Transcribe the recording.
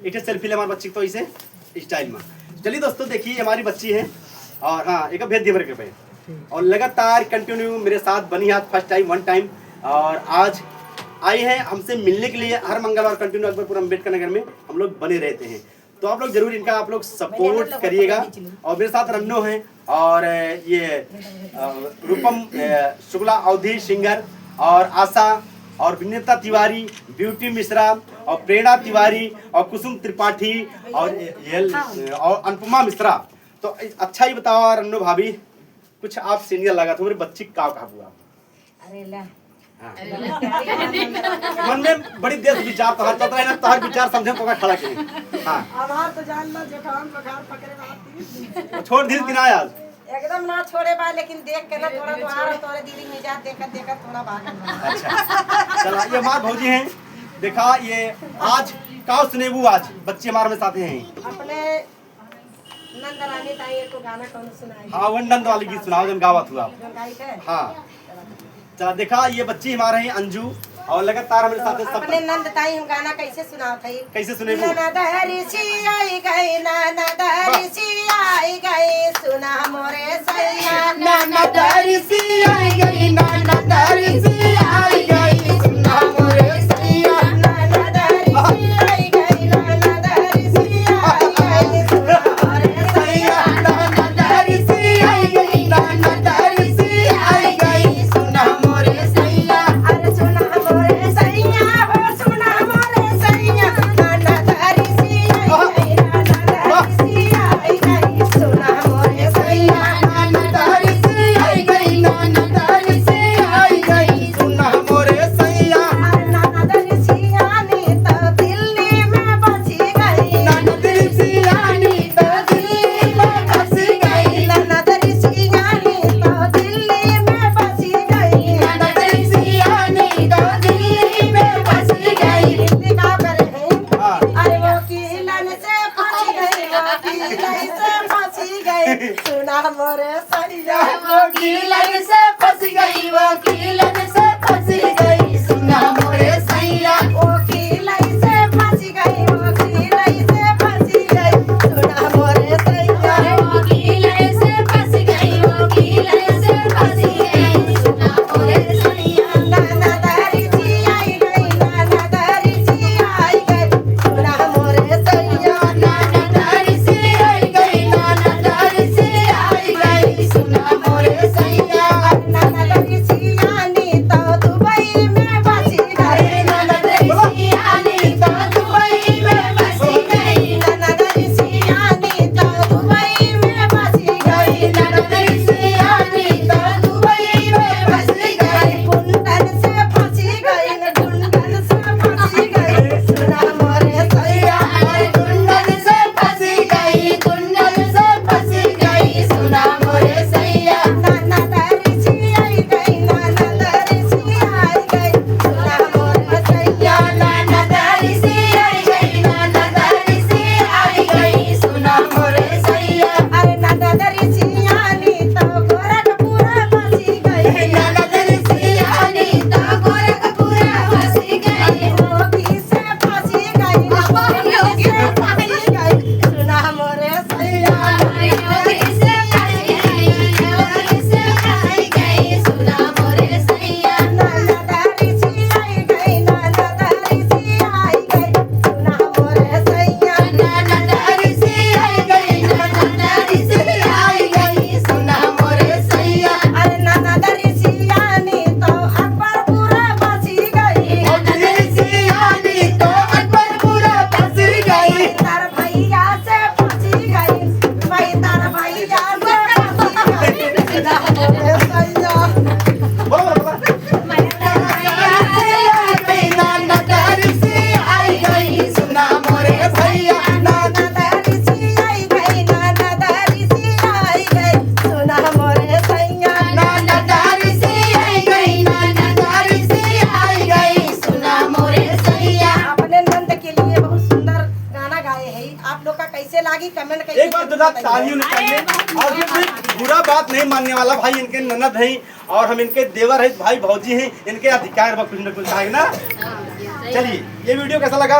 एक सेल्फी ले हमारे बच्ची तो इसे स्टाइल में। चलिए दोस्तों देखिए हमारी बच्ची है और हाँ एक भेज दिए पे और लगातार कंटिन्यू मेरे साथ बनी हाथ फर्स्ट टाइम वन टाइम और आज आई है हमसे मिलने के लिए। हर मंगलवार कंटिन्यू अकबरपुर अम्बेडकर नगर में हम लोग बने रहते हैं, तो आप लोग जरूर इनका आप लोग सपोर्ट करिएगा। और मेरे साथ रन्नो है और ये रूपम शुक्ला अवधि सिंगर और आशा और विनीता तिवारी, ब्यूटी मिश्रा और प्रेरणा तिवारी और कुसुम त्रिपाठी और अनुपमा मिश्रा। तो अच्छा ही बताओ रन्नो भाभी, कुछ आप सीनियर लगा तो मेरी बच्ची का हुआ? अरे ला हाँ। मन में बड़ी देश विचार तो हर चलता है ना, तो हर विचार समझे तो खड़ा के। हाँ आवाज तो जान ला जुकाम बुखार पकड़े बात छोड़ दी कि ना आज एकदम ना छोड़े बा, लेकिन देख के ना थोड़ा तुम्हारा तोरे दीदी मिजाज देखा थोड़ा भाग। अच्छा चला ये हमारे भौजी हैं, देखा ये आज का सुनेबू आज बच्चे हमारे में साथ हैं अपने नंदरानी ताई एक गाना कौन सुनाई? हाँ वो नंद वाली गीत सुनाओ जन गावत हुआ। हाँ चला देखा ये बच्ची हमारे हैं अंजू और लगातार हमारे साथ सब अपने नंद ताई हम गाना कैसे सुनाओ थई? कैसे सुनेबू? ननदहरिसी आई गई ननदहरिसी आई गई सुना मोरे सैया ननदहरिसी आई गई ननदहरिसी आई गई सुना मोरे सैया ननदहरिसी आई गई ननदहरिसी आई गई सुना मोरे सैया ननदहरिसी आई गई ननदहरिसी आई गई सुना मोरे सैया अरे सुना मोरे सैया हो सुना मोरे सैया ननदहरिसी आई गई ननदहरिसी आई गई सुना मोरे सैया ननदहरिसी आई गई ननदहरिसी आई गई सुना मोरे सैया ननदहरिसी आनी तो दिल्ली में बसी गई ननदहरिसी आनी तो दिल्ली में बसी गई ननदहरिसी आनी तो दिल्ली में बसी गई ननदहरिसी आनी तो दिल्ली में बसी गई दिल्ली का कर है हाँ अरे वो किलन से फंसी गई वो किलन से फंसी गई सुना मोरे सैया वकीलन से फंस गई वकीलन से फंस गई सुना मोरे सैया वो किलन से फंसी गई वो किलन से फंसी गई सुना मोरे सैया वकीलन से फंस गई वकीलन से फंस गई सुना मोरे सैया ननदहरिसी आई गई ननदहरिसी आई गई सुना मोरे सैया ननदहरिसी आई गई ननदहरिसी आई गई सुना मोरे सैया ननदहरिसी आनी तो दुबई में बसी गई ननदहरिसी आनी तो दुबई में बसी गई ननदहरिसी आनी तो दुबई में बसी गई ननदहरिसी आनी तो दुबई में बसी गई कुंडन से फंसी गई कुंडन से फंसी गई सुना मोरे सैया कुंडल से फंसी गई कुंडल से फंसी गई सुना मोरे सैया ननदहरिसी आई गई ननदहरिसी आई गई सुना मोरे सैया ननदहरिसी आई गई ननदहरिसी आई गई सुना मोरे सैया अरे ननदहरिसी आनी तो गोरखपुर बसी गई ननदहरिसी आनी तो गोरखपुरा फंसी गई मोदी से फंसी गई मोदी से फंसी गई सुना मोरे सैया योगी से फंसी गई योगी से फंसी गई सुना मोरे सैया ननदहरिसी आई गई ननदहरिसी आई गई सुना मोरे सैया ननदहरिसी आई गई ननदहरिसी आई गई सुना मोरे सैया अरे ननदहरिसी आनी तो अकबरपुर बसी गई ननदहरिसी आनी तो अकबरपुरा फंसी गई तार भैया से फंसी गई मैं तार भैया से फंसी गई सुना मोरे सैया बोलो बोलो ननदहरिसी आई गई सुना मोरे सैया ननदहरिसी आई गई ननदहरिसी आई गई सुना मोरे सैया ननदहरिसी आई गई ननदहरिसी आई गई सुना मोरे सैया अपने नंद के लिए बहुत सुंदर गाना गाए हैं। आप लोग का कैसे लागी कमेंट करके एक बार दुदा तालियों निकालिए और ये कोई बुरा बात नहीं मानने वाला भाई, इनके ननद हैं और हम इनके देवर हैं भाई भौजी हैं, इनके अधिकार कुछ न कुछ है ना। चलिए ये वीडियो कैसा लगा